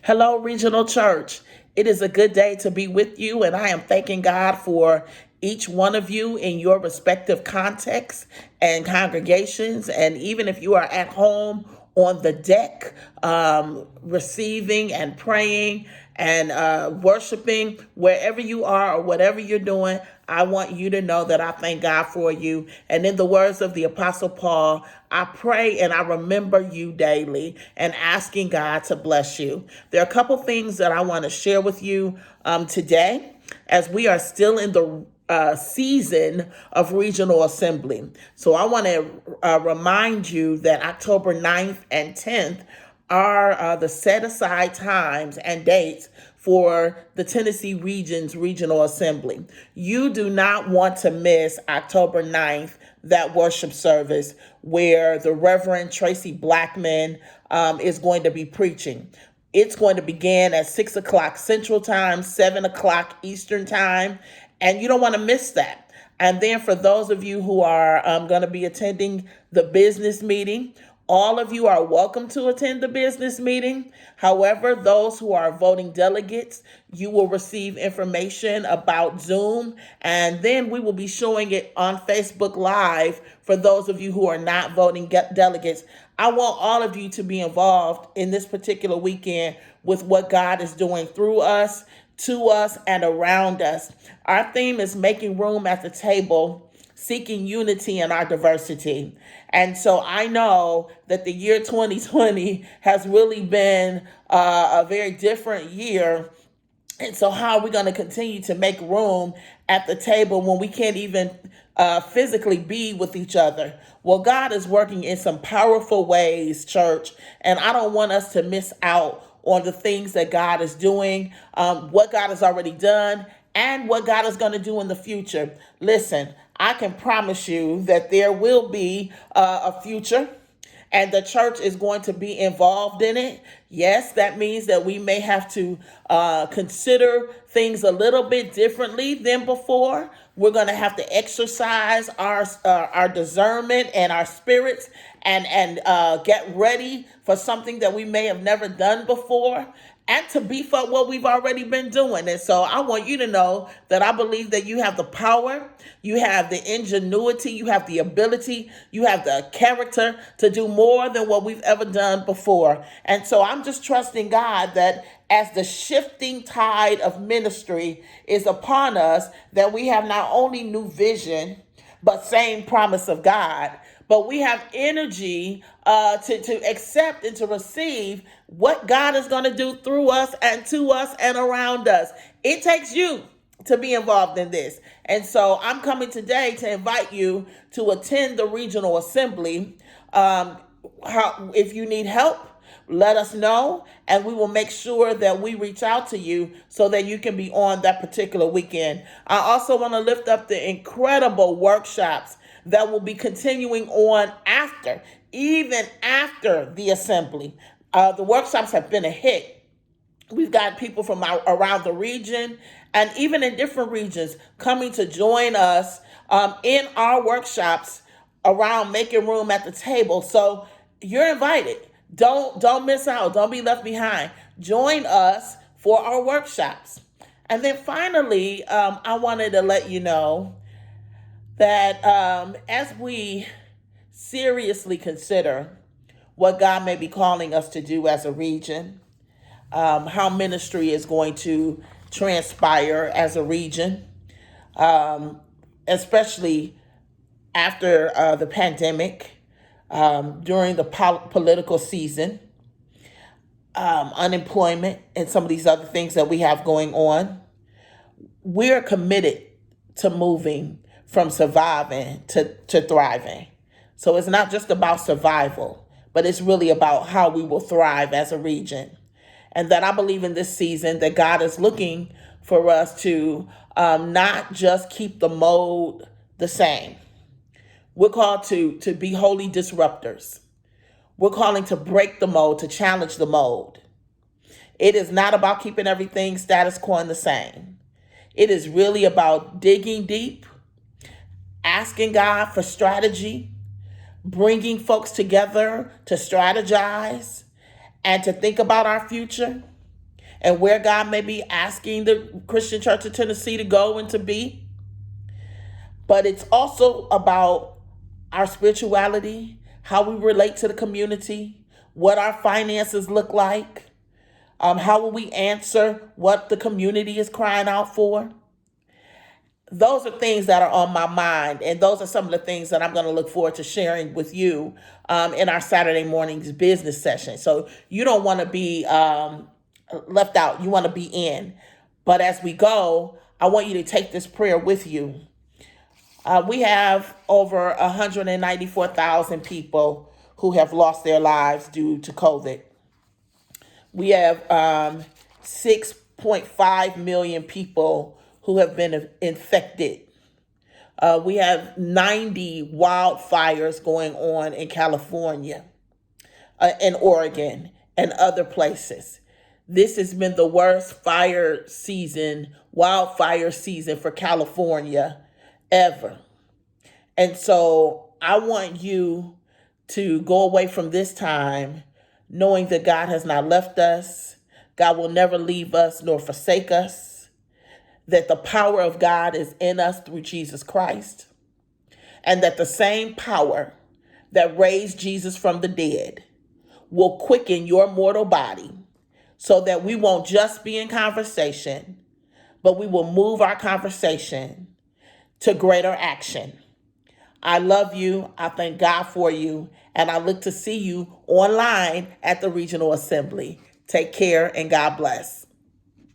Hello, Regional Church. It is a good day to be with you, and I am thanking God for each one of you in your respective contexts and congregations. And even if you are at home on the deck, receiving and praying and worshiping, wherever you are or whatever you're doing, I want you to know that I thank God for you. And in the words of the Apostle Paul, I pray and I remember you daily and asking God to bless you. There are a couple things that I want to share with you today as we are still in the season of regional assembly. So I want to remind you that October 9th and 10th are the set aside times and dates for the Tennessee Region's Regional Assembly. You do not want to miss October 9th, that worship service where the Reverend Tracy Blackman is going to be preaching. It's going to begin at 6 o'clock Central Time, 7 o'clock Eastern Time, and you don't want to miss that. And then for those of you who are going to be attending the business meeting, all of you are welcome to attend the business meeting. However, those who are voting delegates, you will receive information about Zoom, and then we will be showing it on Facebook Live for those of you who are not voting delegates. I want all of you to be involved in this particular weekend with what God is doing through us, to us, and around us. Our theme is making room at the table, seeking unity in our diversity. And so I know that the year 2020 has really been a very different year. And so how are we going to continue to make room at the table when we can't even physically be with each other? Well, God is working in some powerful ways, church, and I don't want us to miss out on the things that God is doing, what God has already done, and what God is going to do in the future. Listen, I can promise you that there will be a future, and the church is going to be involved in it. Yes, that means that we may have to consider things a little bit differently than before. We're going to have to exercise our discernment and our spirits and get ready for something that we may have never done before, and to beef up what we've already been doing. And so I want you to know that I believe that you have the power, you have the ingenuity, you have the ability, you have the character to do more than what we've ever done before. And so I'm just trusting God that as the shifting tide of ministry is upon us, that we have not only new vision, but same promise of God. But we have energy to accept and to receive what God is going to do through us and to us and around us. It takes you to be involved in this. And so I'm coming today to invite you to attend the regional assembly. If you need help, let us know, and we will make sure that we reach out to you so that you can be on that particular weekend. I also want to lift up the incredible workshops that will be continuing on even after the assembly. The workshops have been a hit. We've got people from around the region and even in different regions coming to join us in our workshops around making room at the table. So you're invited. Don't miss out. Don't be left behind. Join us for our workshops. And then finally, I wanted to let you know that as we seriously consider what God may be calling us to do as a region, how ministry is going to transpire as a region, especially after the pandemic, during the political season, unemployment, and some of these other things that we have going on. We're committed to moving from surviving to thriving. So it's not just about survival, but it's really about how we will thrive as a region. And that I believe in this season that God is looking for us to not just keep the mode the same. We're called to be holy disruptors. We're calling to break the mold, to challenge the mold. It is not about keeping everything status quo and the same. It is really about digging deep, asking God for strategy, bringing folks together to strategize and to think about our future. and where God may be asking the Christian Church of Tennessee to go and to be. But it's also about our spirituality, how we relate to the community, what our finances look like, how will we answer what the community is crying out for. Those are things that are on my mind, and those are some of the things that I'm going to look forward to sharing with you in our Saturday morning's business session. So you don't want to be left out. You want to be in. But as we go, I want you to take this prayer with you. We have over 194,000 people who have lost their lives due to COVID. We have 6.5 million people who have been infected. We have 90 wildfires going on in California, in Oregon, and other places. This has been the worst wildfire season for California ever. And so I want you to go away from this time knowing that God has not left us. God will never leave us nor forsake us. That the power of God is in us through Jesus Christ. And that the same power that raised Jesus from the dead will quicken your mortal body so that we won't just be in conversation, but we will move our conversation to greater action. I love you. I thank God for you. And I look to see you online at the Regional Assembly. Take care and God bless.